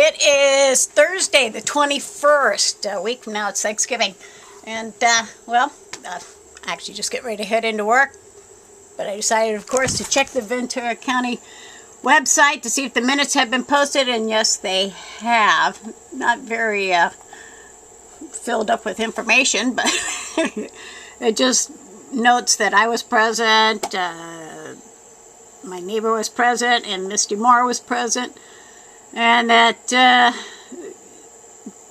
It is Thursday, the 21st. A week from now, it's Thanksgiving. And, I actually just get ready to head into work. But I decided, of course, to check the Ventura County website to see if the minutes have been posted. And yes, they have. Not very filled up with information, but it just notes that I was present, my neighbor was present, and Misty Moore was present. And that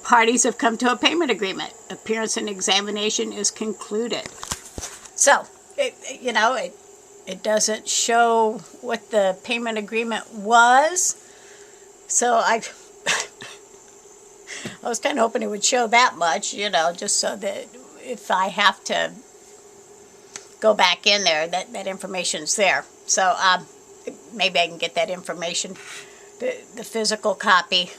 parties have come to a payment agreement. Appearance and examination is concluded. So, it doesn't show what the payment agreement was. So I was kind of hoping it would show that much, just so that if I have to go back in there, that information's there. So maybe I can get that information, the physical copy,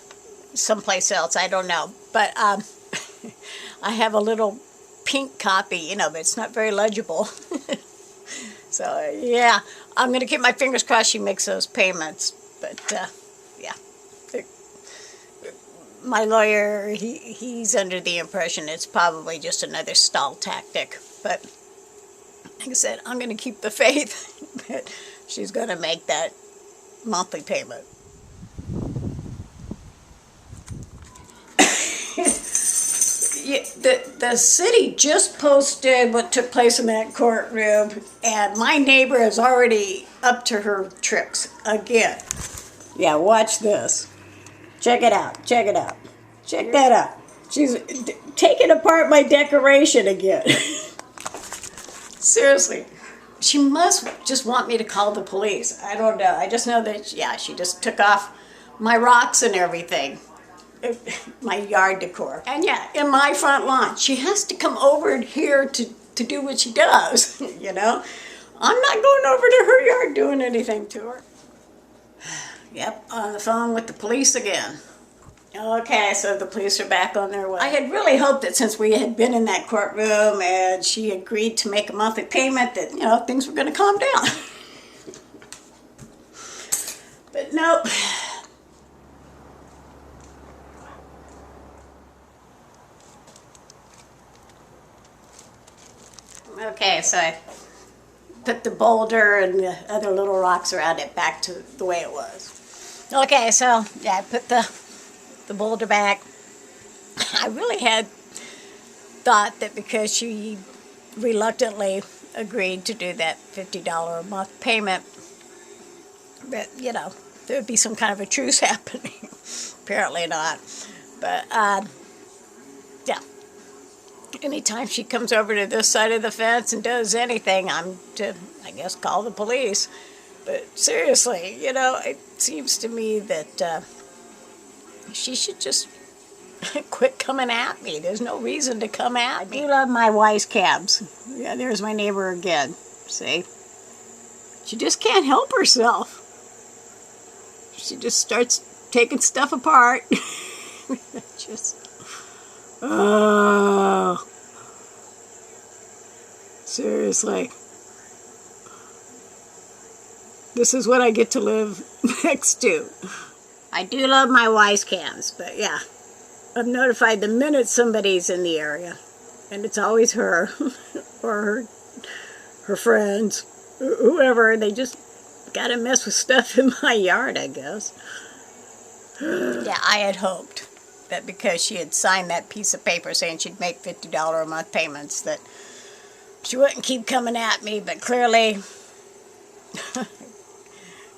someplace else. I don't know. But I have a little pink copy, but it's not very legible. So, yeah, I'm going to keep my fingers crossed she makes those payments. But, yeah. My lawyer, he's under the impression it's probably just another stall tactic. But, like I said, I'm going to keep the faith that she's going to make that monthly payment. The city just posted what took place in that courtroom, and my neighbor is already up to her tricks again. Yeah, watch this. Check it out. Check it out. Check that out. She's taking apart my decoration again. Seriously. She must just want me to call the police. I don't know. I just know that, yeah, she just took off my rocks and everything. My yard decor. And yeah, in my front lawn. She has to come over here to do what she does, I'm not going over to her yard doing anything to her. Yep, on the phone with the police again. Okay, so the police are back on their way. I had really hoped that since we had been in that courtroom and she agreed to make a monthly payment that, things were going to calm down. But nope. Okay, so I put the boulder and the other little rocks around it back to the way it was. Okay, so yeah, I put the boulder back. I really had thought that because she reluctantly agreed to do that $50 a month payment, that, there would be some kind of a truce happening. Apparently not. But, yeah. Anytime she comes over to this side of the fence and does anything, I'm to, I guess, call the police. But seriously, it seems to me that she should just quit coming at me. There's no reason to come at me. I do love my wise cabs. Yeah, there's my neighbor again. See? She just can't help herself. She just starts taking stuff apart. Oh, seriously. This is what I get to live next to. I do love my wise cams, but yeah. I'm notified the minute somebody's in the area. And it's always her or her friends, whoever. They just gotta mess with stuff in my yard, I guess. Yeah, I had hoped that because she had signed that piece of paper saying she'd make $50 a month payments, that she wouldn't keep coming at me, but clearly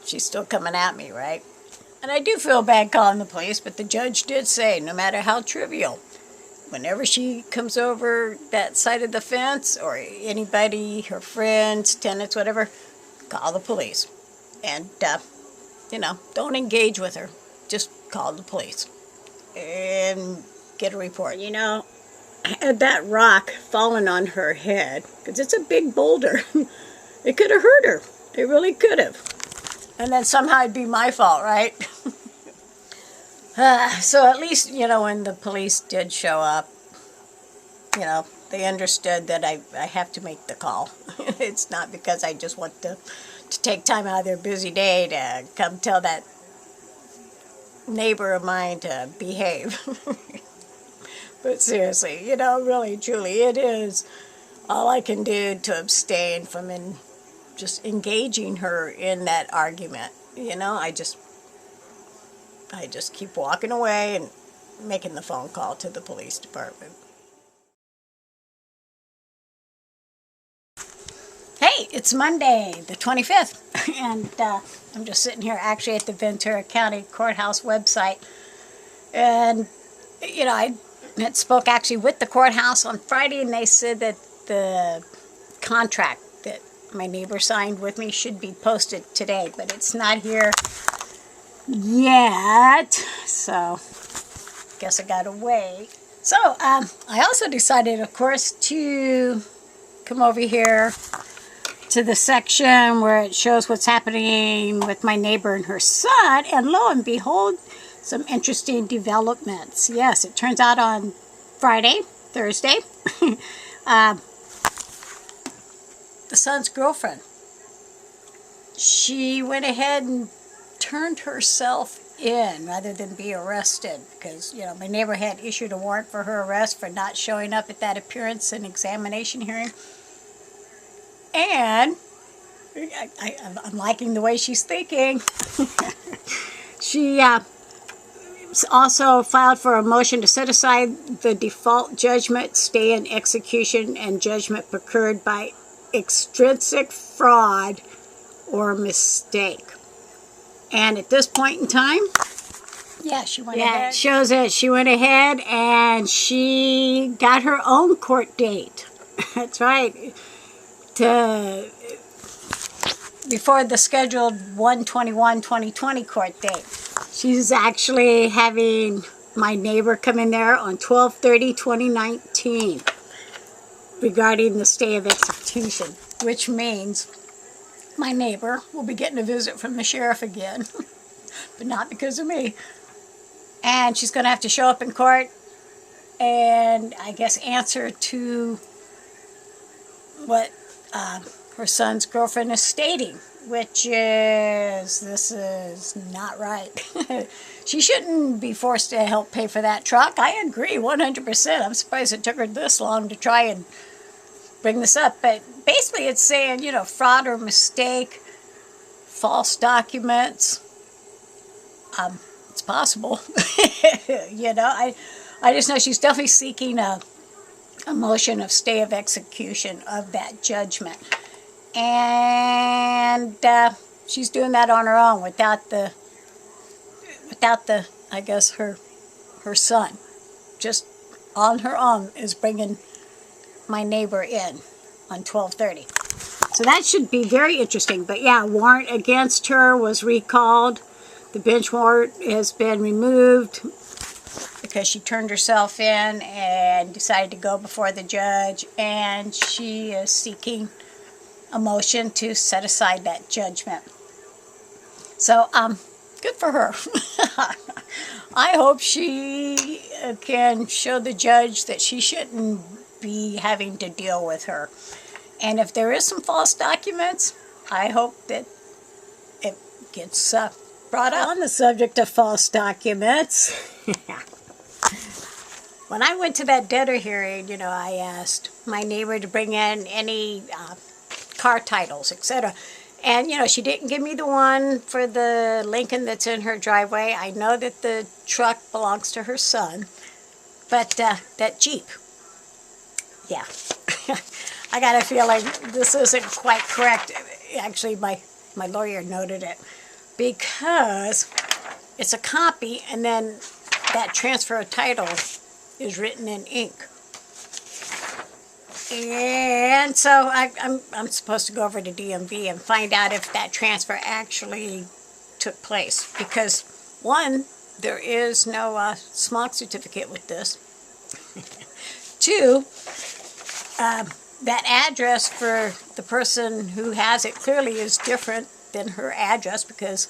she's still coming at me, right? And I do feel bad calling the police, but the judge did say, no matter how trivial, whenever she comes over that side of the fence, or anybody, her friends, tenants, whatever, call the police. And, don't engage with her. Just call the police and get a report. Had that rock fallen on her head, because it's a big boulder, it could have hurt her. It really could have. And then somehow it'd be my fault, right? So at least, when the police did show up, they understood that I have to make the call. It's not because I just want to take time out of their busy day to come tell that neighbor of mine to behave. But seriously, you know, really, truly, it is all I can do to abstain from just engaging her in that argument. You know, I just keep walking away and making the phone call to the police department. Hey, it's Monday, the 25th, and I'm just sitting here actually at the Ventura County Courthouse website. And, you know, I had spoke actually with the courthouse on Friday, and they said that the contract that my neighbor signed with me should be posted today, but it's not here yet, so guess I gotta wait. So, I also decided, of course, to come over here to the section where it shows what's happening with my neighbor and her son, and lo and behold, some interesting developments. Yes, it turns out on Thursday, the son's girlfriend, she went ahead and turned herself in rather than be arrested, because, you know, my neighbor had issued a warrant for her arrest for not showing up at that appearance and examination hearing. And I'm liking the way she's thinking. She also filed for a motion to set aside the default judgment, stay in execution, and judgment procured by extrinsic fraud or mistake. And at this point in time, yeah, she went ahead. It shows that she went ahead and she got her own court date. That's right. Before the scheduled 1/21/2020 court date. She's actually having my neighbor come in there on 12/30/2019 regarding the stay of execution, which means my neighbor will be getting a visit from the sheriff again, but not because of me. And she's going to have to show up in court and, I guess, answer to what her son's girlfriend is stating, which is, this is not right. She shouldn't be forced to help pay for that truck. I agree 100%. I'm surprised it took her this long to try and bring this up. But basically it's saying, you know, fraud or mistake, false documents. It's possible. You know, I just know she's definitely seeking a motion of stay of execution of that judgment. And she's doing that on her own without the I guess her son, just on her own, is bringing my neighbor in on 12/30. So that should be very interesting. But yeah, warrant against her was recalled. The bench warrant has been removed because she turned herself in and decided to go before the judge, and she is seeking a motion to set aside that judgment. So, good for her. I hope she can show the judge that she shouldn't be having to deal with her. And if there is some false documents, I hope that it gets brought up. On the subject of false documents, when I went to that debtor hearing, you know, I asked my neighbor to bring in any car titles, etc. And, you know, she didn't give me the one for the Lincoln that's in her driveway. I know that the truck belongs to her son, but that Jeep, yeah. I got a feeling this isn't quite correct. Actually, my lawyer noted it, because it's a copy, and then that transfer of title is written in ink. And so I'm supposed to go over to DMV and find out if that transfer actually took place. Because, one, there is no smog certificate with this. Two, that address for the person who has it clearly is different than her address, because,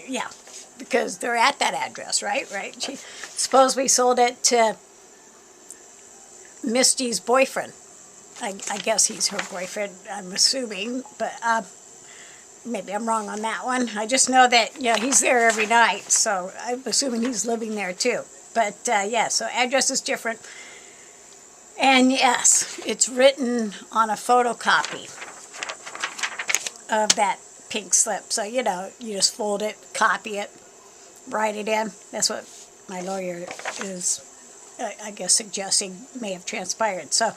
yeah, because they're at that address, right? She supposedly sold it to Misty's boyfriend. I guess he's her boyfriend, I'm assuming, but maybe I'm wrong on that one. I just know that, yeah, he's there every night, so I'm assuming he's living there too. But yeah, so address is different. And yes, it's written on a photocopy of that pink slip. So, you know, you just fold it, copy it, write it in. That's what my lawyer is, I guess, suggesting may have transpired. So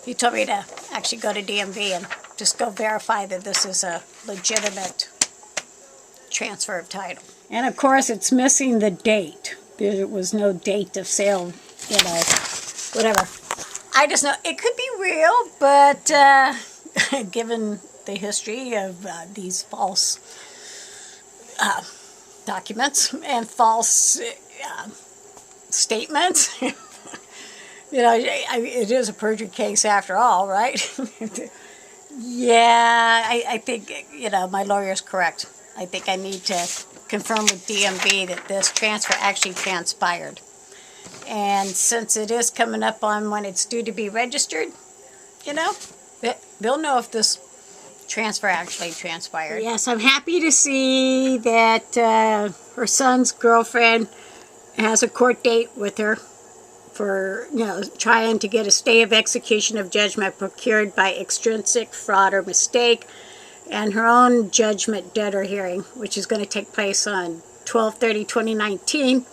he told me to actually go to DMV and just go verify that this is a legitimate transfer of title. And of course, it's missing the date. There was no date of sale, you know, whatever. I just know it could be real, but given the history of these false documents and false statements, you know, it is a perjury case after all, right? Yeah, I think, you know, my lawyer's correct. I think I need to confirm with DMV that this transfer actually transpired. And since it is coming up on when it's due to be registered, you know, they'll know if this transfer actually transpired. Yes, I'm happy to see that her son's girlfriend has a court date with her for, you know, trying to get a stay of execution of judgment procured by extrinsic fraud or mistake, and her own judgment debtor hearing, which is going to take place on 12/30/2019.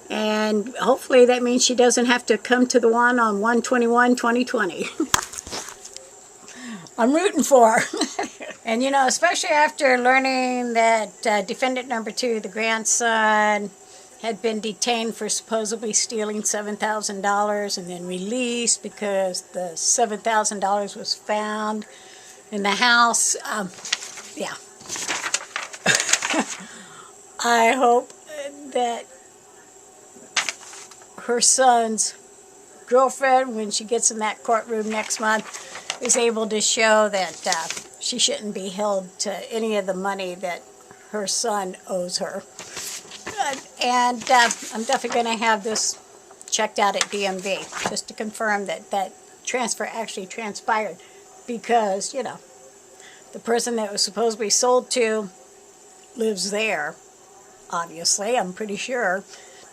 And hopefully that means she doesn't have to come to the one on 1/21/2020. I'm rooting for her. And, you know, especially after learning that defendant number 2, the grandson, had been detained for supposedly stealing $7,000 and then released because the $7,000 was found in the house. Yeah. I hope that her son's girlfriend, when she gets in that courtroom next month, is able to show that she shouldn't be held to any of the money that her son owes her. And I'm definitely going to have this checked out at DMV just to confirm that that transfer actually transpired, because, you know, the person that was supposed to be sold to lives there, obviously, I'm pretty sure.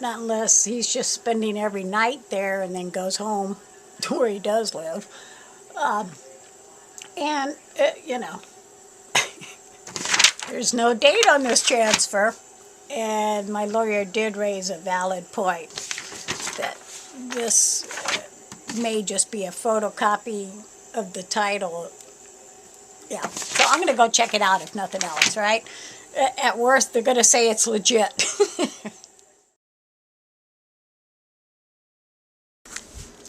Not unless he's just spending every night there and then goes home to where he does live. You know, there's no date on this transfer. And my lawyer did raise a valid point that this may just be a photocopy of the title. Yeah, so I'm going to go check it out if nothing else, right? At worst, they're going to say it's legit.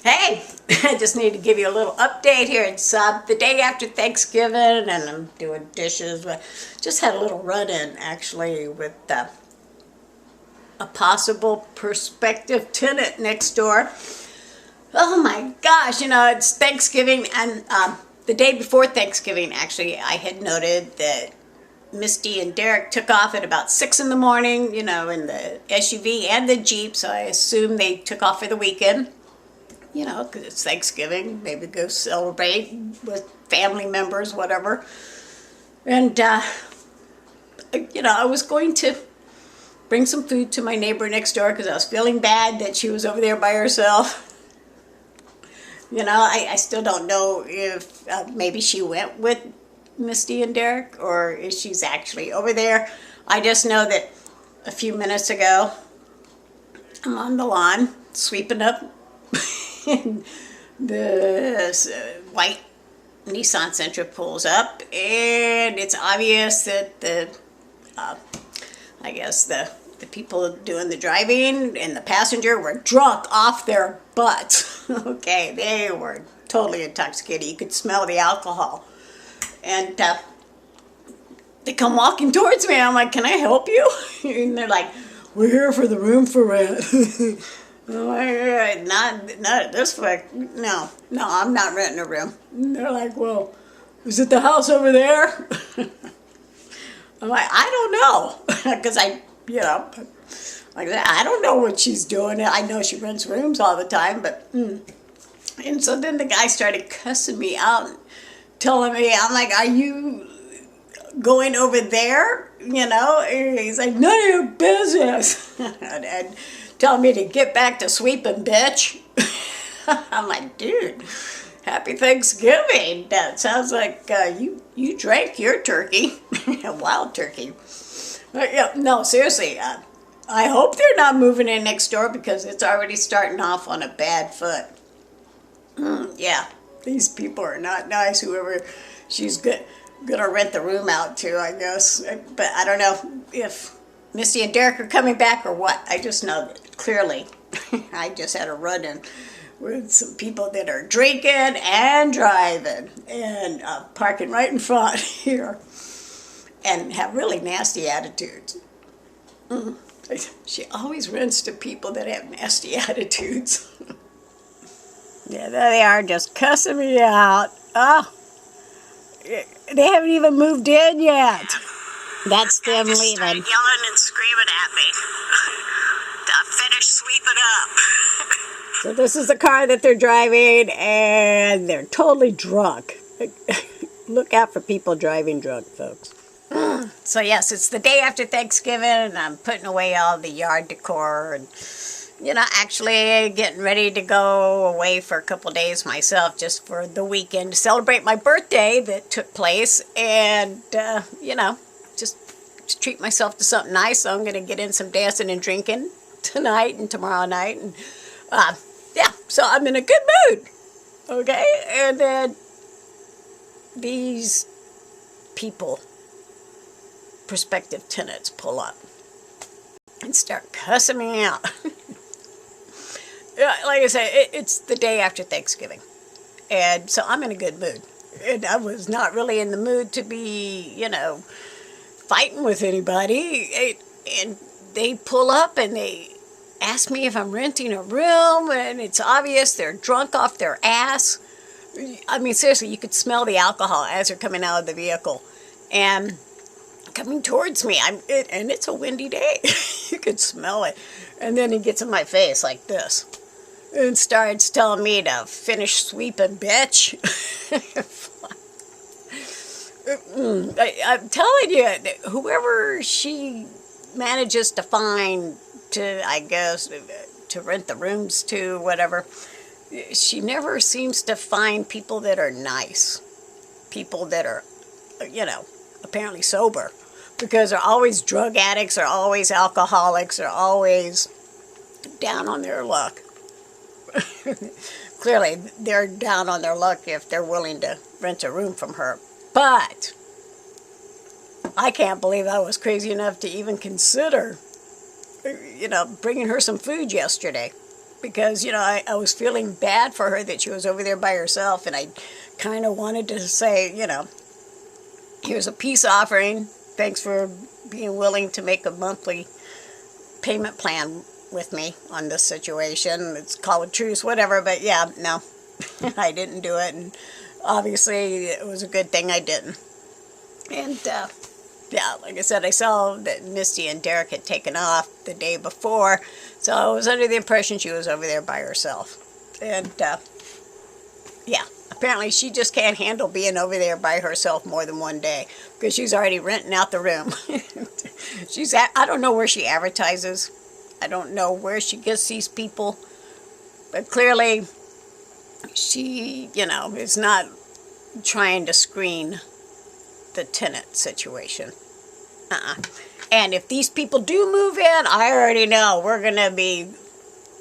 Hey, I just need to give you a little update here. It's the day after Thanksgiving, and I'm doing dishes. But just had a little run-in, actually, with a possible prospective tenant next door. Oh my gosh, you know, it's Thanksgiving, and the day before Thanksgiving, actually, I had noted that Misty and Derek took off at about 6 in the morning, you know, in the SUV and the Jeep, so I assume they took off for the weekend. You know, because it's Thanksgiving, maybe go celebrate with family members, whatever. And, you know, I was going to bring some food to my neighbor next door because I was feeling bad that she was over there by herself. You know, I still don't know if maybe she went with Misty and Derek, or if she's actually over there. I just know that a few minutes ago, I'm on the lawn sweeping up the white Nissan Sentra pulls up, and it's obvious that I guess the people doing the driving and the passenger were drunk off their butts. Okay, they were totally intoxicated. You could smell the alcohol. And they come walking towards me. I'm like, can I help you? And they're like, we're here for the room for rent. Not at this point. No, I'm not renting a room. And they're like, well, is it the house over there? I'm like, I don't know. Because you know, like that, I don't know what she's doing. I know she rents rooms all the time, but, And so then the guy started cussing me out, telling me, I'm like, are you going over there, you know. He's like, none of your business. And telling me to get back to sweeping, bitch. I'm like, dude, happy Thanksgiving. That sounds like you drank your turkey, wild turkey. But, yeah, no, seriously, I hope they're not moving in next door because it's already starting off on a bad foot. Yeah, these people are not nice, whoever she's gonna rent the room out to, I guess. But I don't know if Misty and Derek are coming back or what. I just know that clearly I just had a run-in with some people that are drinking and driving and parking right in front here and have really nasty attitudes. She always runs to people that have nasty attitudes. Yeah, there they are, just cussing me out. Oh, they haven't even moved in yet. That's them leaving. Yelling and screaming at me to finish sweeping up. So this is the car that they're driving, and they're totally drunk. Look out for people driving drunk, folks. So yes, it's the day after Thanksgiving, and I'm putting away all the yard decor and, you know, actually getting ready to go away for a couple days myself just for the weekend to celebrate my birthday that took place and, you know, just treat myself to something nice. So I'm going to get in some dancing and drinking tonight and tomorrow night. And, yeah, so I'm in a good mood. Okay? And then these people, prospective tenants, pull up and start cussing me out. Like I said, it's the day after Thanksgiving, and so I'm in a good mood. And I was not really in the mood to be, you know, fighting with anybody. And they pull up and they ask me if I'm renting a room, and it's obvious they're drunk off their ass. I mean, seriously, you could smell the alcohol as they're coming out of the vehicle and coming towards me. And it's a windy day. You could smell it. And then he gets in my face like this and starts telling me to finish sweeping, bitch. I'm telling you, whoever she manages to find to, I guess, to rent the rooms to, whatever, she never seems to find people that are nice. People that are, you know, apparently sober. Because they're always drug addicts, they're always alcoholics, they're always down on their luck. Clearly, they're down on their luck if they're willing to rent a room from her. But I can't believe I was crazy enough to even consider, you know, bringing her some food yesterday. Because, you know, I was feeling bad for her that she was over there by herself. And I kind of wanted to say, you know, here's a peace offering. Thanks for being willing to make a monthly payment plan with me on this situation. It's called a truce, whatever, but yeah, no, I didn't do it, and obviously it was a good thing I didn't. And, yeah, like I said, I saw that Misty and Derek had taken off the day before, so I was under the impression she was over there by herself. And, yeah, apparently she just can't handle being over there by herself more than one day, because she's already renting out the room. I don't know where she advertises. I don't know where she gets these people, but clearly she, you know, is not trying to screen the tenant situation. And if these people do move in, I already know we're going to be,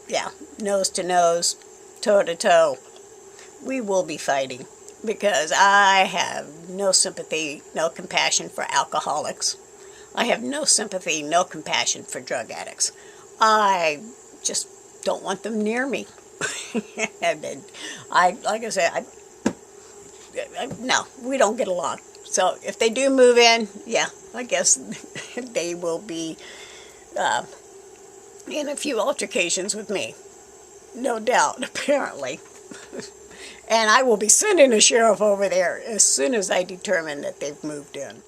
yeah, nose to nose, toe to toe. We will be fighting because I have no sympathy, no compassion for alcoholics. I have no sympathy, no compassion for drug addicts. I just don't want them near me. And like I said, no, we don't get along. So if they do move in, yeah, I guess they will be in a few altercations with me. No doubt, apparently. And I will be sending a sheriff over there as soon as I determine that they've moved in.